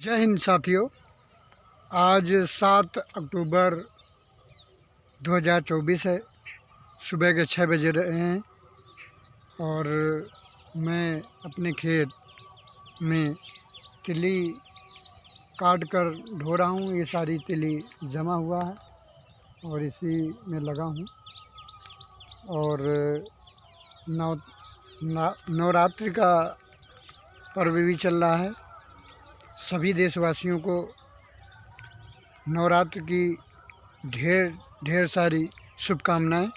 जय हिंद साथियों। आज 7 अक्टूबर 2024 है। सुबह के 6 बज रहे हैं और मैं अपने खेत में तिली काट कर ढो रहा हूँ। ये सारी तिली जमा हुआ है और इसी में लगा हूँ। और नवरात्रि का पर्व भी चल रहा है। सभी देशवासियों को नवरात्र की ढेर सारी शुभकामनाएं।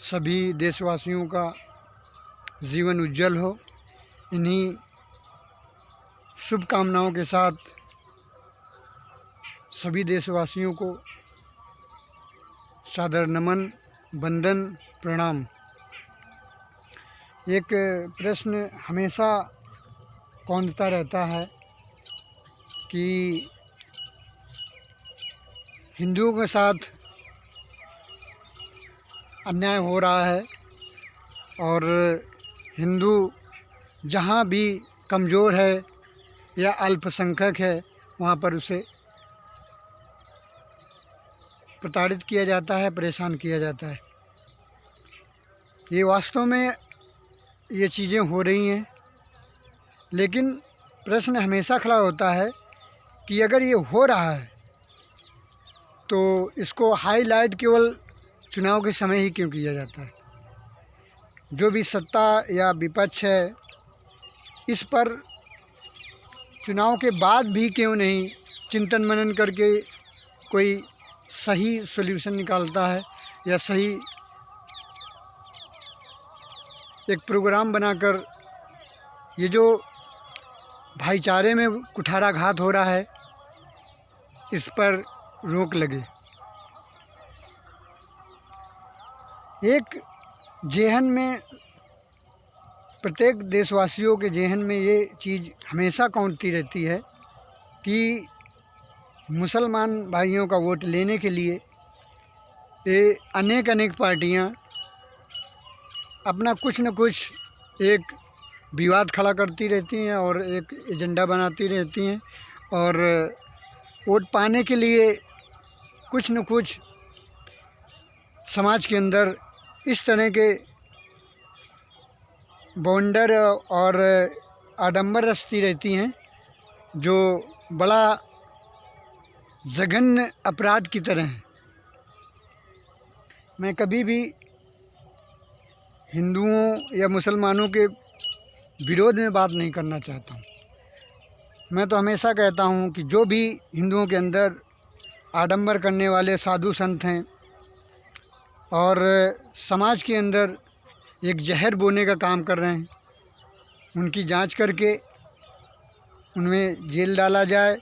सभी देशवासियों का जीवन उज्जवल हो। इन्हीं शुभकामनाओं के साथ सभी देशवासियों को सादर नमन, वंदन, प्रणाम। एक प्रश्न हमेशा कौंधता रहता है कि हिंदुओं के साथ अन्याय हो रहा है और हिंदू जहाँ भी कमज़ोर है या अल्पसंख्यक है वहाँ पर उसे प्रताड़ित किया जाता है, परेशान किया जाता है। ये वास्तव में ये चीज़ें हो रही हैं, लेकिन प्रश्न हमेशा खड़ा होता है कि अगर ये हो रहा है तो इसको हाईलाइट केवल चुनाव के समय ही क्यों किया जाता है। जो भी सत्ता या विपक्ष है इस पर चुनाव के बाद भी क्यों नहीं चिंतन मनन करके कोई सही सॉल्यूशन निकालता है या सही एक प्रोग्राम बनाकर ये जो भाईचारे में कुठाराघात हो रहा है इस पर रोक लगे। एक जेहन में, प्रत्येक देशवासियों के जेहन में ये चीज़ हमेशा कौंधती रहती है कि मुसलमान भाइयों का वोट लेने के लिए ये अनेक पार्टियां अपना कुछ न कुछ एक विवाद खड़ा करती रहती हैं और एक एजेंडा बनाती रहती हैं और वोट पाने के लिए कुछ न कुछ समाज के अंदर इस तरह के बवंडर और आडंबर रचती रहती हैं जो बड़ा जघन्य अपराध की तरह है। मैं कभी भी हिंदुओं या मुसलमानों के विरोध में बात नहीं करना चाहता हूँ। मैं तो हमेशा कहता हूँ कि जो भी हिंदुओं के अंदर आडंबर करने वाले साधु संत हैं और समाज के अंदर एक जहर बोने का काम कर रहे हैं, उनकी जांच करके उनमें जेल डाला जाए।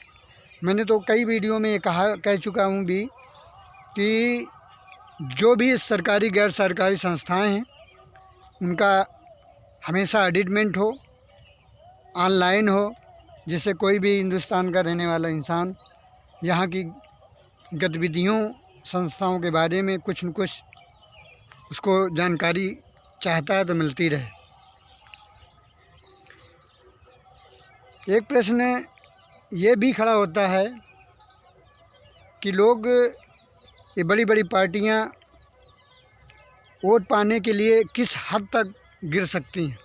मैंने तो कई वीडियो में ये कह चुका हूँ भी कि जो भी सरकारी गैर सरकारी संस्थाएं हैं उनका हमेशा ऑडिटमेंट हो, ऑनलाइन हो, जिससे कोई भी हिंदुस्तान का रहने वाला इंसान यहाँ की गतिविधियों, संस्थाओं के बारे में कुछ न कुछ उसको जानकारी चाहता है तो मिलती रहे। एक प्रश्न ये भी खड़ा होता है कि लोग, ये बड़ी बड़ी पार्टियां वोट पाने के लिए किस हद तक गिर सकती हैं।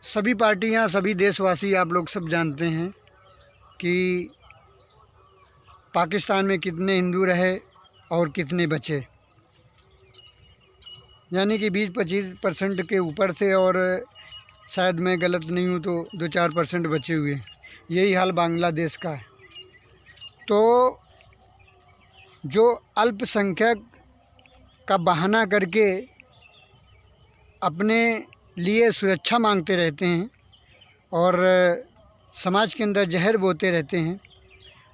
सभी पार्टियां, सभी देशवासी, आप लोग सब जानते हैं कि पाकिस्तान में कितने हिंदू रहे और कितने बचे, यानी कि 20-25% के ऊपर थे और शायद मैं गलत नहीं हूँ तो 2-4% बचे हुए। यही हाल बांग्लादेश का है। तो जो अल्पसंख्यक का बहाना करके अपने लिए सुरक्षा मांगते रहते हैं और समाज के अंदर जहर बोते रहते हैं,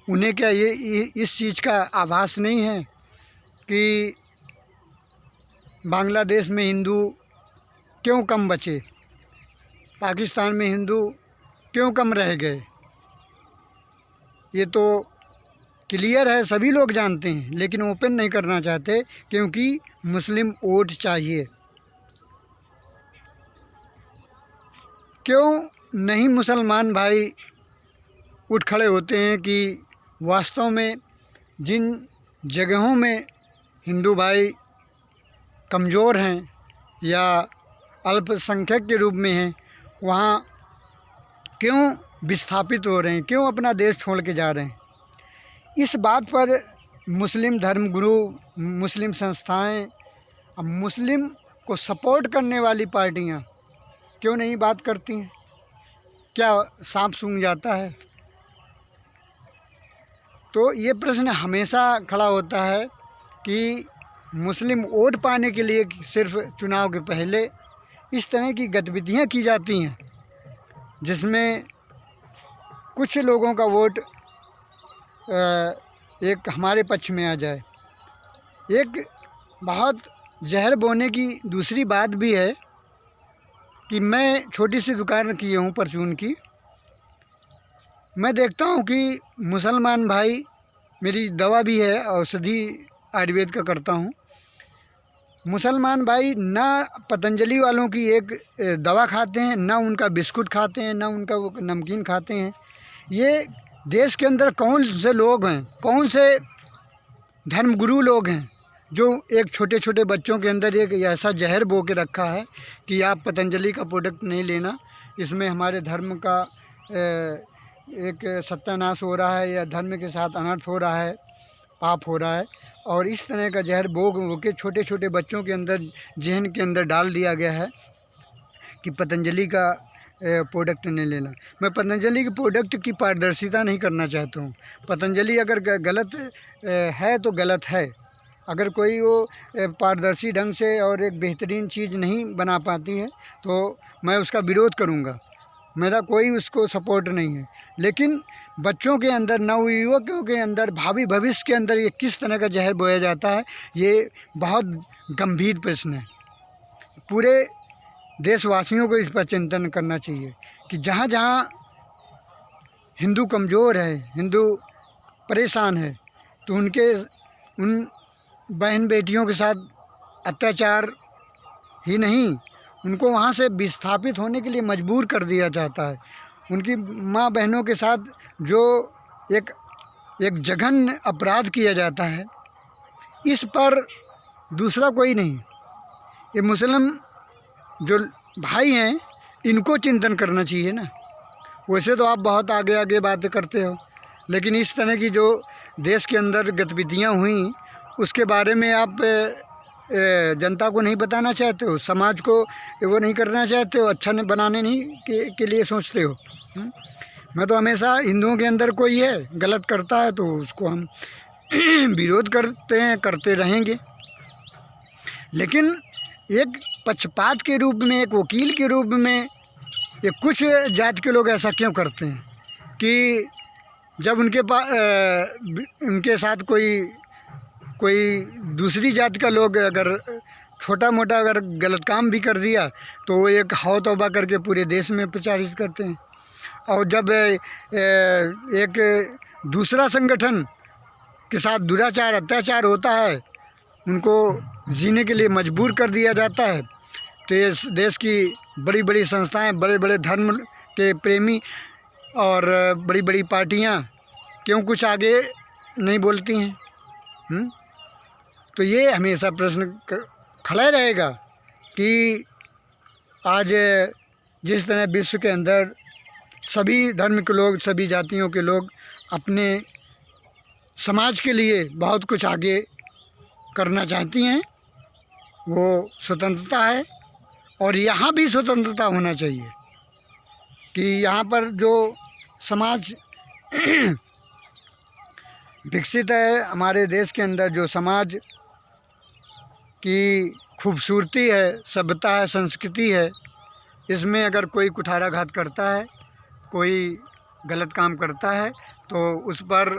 उन्हें क्या ये इस चीज़ का आभास नहीं है कि बांग्लादेश में हिंदू क्यों कम बचे, पाकिस्तान में हिंदू क्यों कम रह गए? ये तो क्लियर है, सभी लोग जानते हैं, लेकिन ओपन नहीं करना चाहते क्योंकि मुस्लिम वोट चाहिए। क्यों नहीं मुसलमान भाई उठ खड़े होते हैं कि वास्तव में जिन जगहों में हिंदू भाई कमज़ोर हैं या अल्पसंख्यक के रूप में हैं, वहाँ क्यों विस्थापित हो रहे हैं, क्यों अपना देश छोड़ के जा रहे हैं। इस बात पर मुस्लिम धर्मगुरु, मुस्लिम संस्थाएं, मुस्लिम को सपोर्ट करने वाली पार्टियां क्यों नहीं बात करती हैं? क्या सांप सूंघ जाता है? तो ये प्रश्न हमेशा खड़ा होता है कि मुस्लिम वोट पाने के लिए सिर्फ चुनाव के पहले इस तरह की गतिविधियां की जाती हैं जिसमें कुछ लोगों का वोट एक हमारे पक्ष में आ जाए। एक बहुत जहर बोने की दूसरी बात भी है कि मैं छोटी सी दुकान किए हूँ परचून की। मैं देखता हूँ कि मुसलमान भाई, मेरी दवा भी है, औषधि आयुर्वेद का करता हूँ। मुसलमान भाई ना पतंजलि वालों की एक दवा खाते हैं, ना उनका बिस्कुट खाते हैं, ना उनका वो नमकीन खाते हैं। ये देश के अंदर कौन से लोग हैं, कौन से धर्मगुरु लोग हैं जो एक छोटे छोटे बच्चों के अंदर एक ऐसा जहर बो के रखा है कि आप पतंजलि का प्रोडक्ट नहीं लेना, इसमें हमारे धर्म का एक सत्यानाश हो रहा है या धर्म के साथ अनर्थ हो रहा है, पाप हो रहा है। और इस तरह का जहर बो के छोटे छोटे बच्चों के अंदर, जहन के अंदर डाल दिया गया है कि पतंजलि का प्रोडक्ट नहीं लेना। मैं पतंजलि के प्रोडक्ट की पारदर्शिता नहीं करना चाहता हूँ। पतंजलि अगर गलत है तो गलत है। अगर कोई वो पारदर्शी ढंग से और एक बेहतरीन चीज़ नहीं बना पाती है तो मैं उसका विरोध करूँगा, मेरा कोई उसको सपोर्ट नहीं है। लेकिन बच्चों के अंदर, नवयुवकों के अंदर, भावी भविष्य के अंदर ये किस तरह का जहर बोया जाता है, ये बहुत गंभीर प्रश्न है। पूरे देशवासियों को इस पर चिंतन करना चाहिए कि जहाँ जहाँ हिंदू कमज़ोर है, हिंदू परेशान है, तो उन बहन बेटियों के साथ अत्याचार ही नहीं, उनको वहाँ से विस्थापित होने के लिए मजबूर कर दिया जाता है। उनकी माँ बहनों के साथ जो एक जघन्य अपराध किया जाता है, इस पर दूसरा कोई नहीं, ये मुस्लिम जो भाई हैं इनको चिंतन करना चाहिए ना। वैसे तो आप बहुत आगे आगे बातें करते हो, लेकिन इस तरह की जो देश के अंदर गतिविधियाँ हुई उसके बारे में आप जनता को नहीं बताना चाहते हो, समाज को वो नहीं करना चाहते हो, अच्छा बनाने नहीं के लिए सोचते हो। मैं तो हमेशा हिंदुओं के अंदर कोई है गलत करता है तो उसको हम विरोध करते हैं, करते रहेंगे। लेकिन एक पक्षपात के रूप में, एक वकील के रूप में ये कुछ जात के लोग ऐसा क्यों करते हैं कि जब उनके साथ कोई दूसरी जात का लोग अगर छोटा मोटा अगर गलत काम भी कर दिया तो वो एक हौ तौबा करके पूरे देश में प्रचारित करते हैं। और जब एक दूसरा संगठन के साथ दुराचार, अत्याचार होता है, उनको जीने के लिए मजबूर कर दिया जाता है, तो इस देश की बड़ी बड़ी संस्थाएं, बड़े बड़े धर्म के प्रेमी और बड़ी बड़ी पार्टियां क्यों कुछ आगे नहीं बोलती हैं? तो ये हमेशा प्रश्न खड़ा रहेगा कि आज जिस तरह विश्व के अंदर सभी धर्म के लोग, सभी जातियों के लोग अपने समाज के लिए बहुत कुछ आगे करना चाहती हैं, वो स्वतंत्रता है। और यहाँ भी स्वतंत्रता होना चाहिए कि यहाँ पर जो समाज विकसित है, हमारे देश के अंदर जो समाज की खूबसूरती है, सभ्यता है, संस्कृति है, इसमें अगर कोई कुठाराघात करता है, कोई गलत काम करता है तो उस पर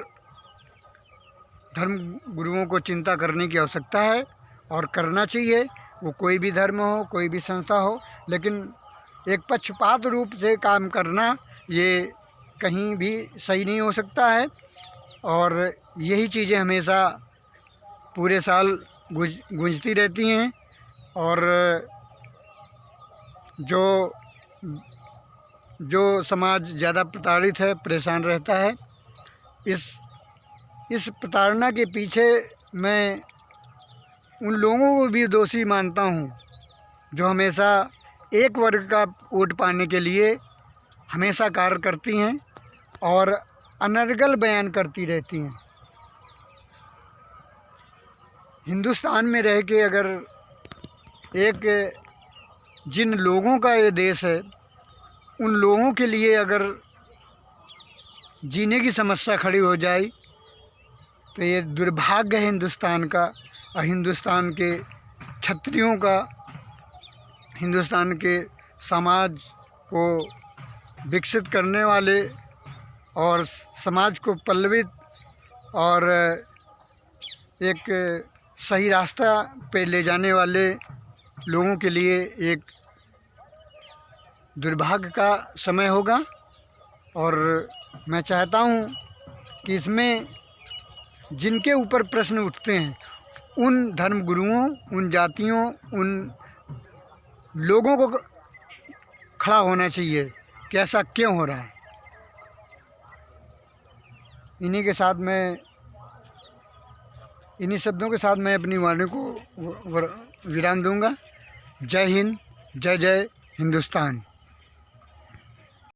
धर्म गुरुओं को चिंता करने की आवश्यकता है और करना चाहिए। वो कोई भी धर्म हो, कोई भी संस्था हो, लेकिन एक पक्षपात रूप से काम करना ये कहीं भी सही नहीं हो सकता है। और यही चीज़ें हमेशा पूरे साल गूंजती रहती हैं। और जो जो समाज ज़्यादा प्रताड़ित है, परेशान रहता है। इस प्रताड़ना के पीछे मैं उन लोगों को भी दोषी मानता हूँ जो हमेशा एक वर्ग का वोट पाने के लिए हमेशा कार्य करती हैं और अनर्गल बयान करती रहती हैं। हिंदुस्तान में रह के अगर जिन लोगों का ये देश है, उन लोगों के लिए अगर जीने की समस्या खड़ी हो जाए तो ये दुर्भाग्य है हिंदुस्तान का और हिंदुस्तान के क्षत्रियों का, हिंदुस्तान के समाज को विकसित करने वाले और समाज को पल्लवित और एक सही रास्ता पे ले जाने वाले लोगों के लिए एक दुर्भाग्य का समय होगा। और मैं चाहता हूँ कि इसमें जिनके ऊपर प्रश्न उठते हैं उन धर्मगुरुओं, उन जातियों, उन लोगों को खड़ा होना चाहिए कि ऐसा क्यों हो रहा है। इन्हीं शब्दों के साथ मैं अपनी वाणी को विराम दूंगा। जय हिंद, जय जय हिंदुस्तान।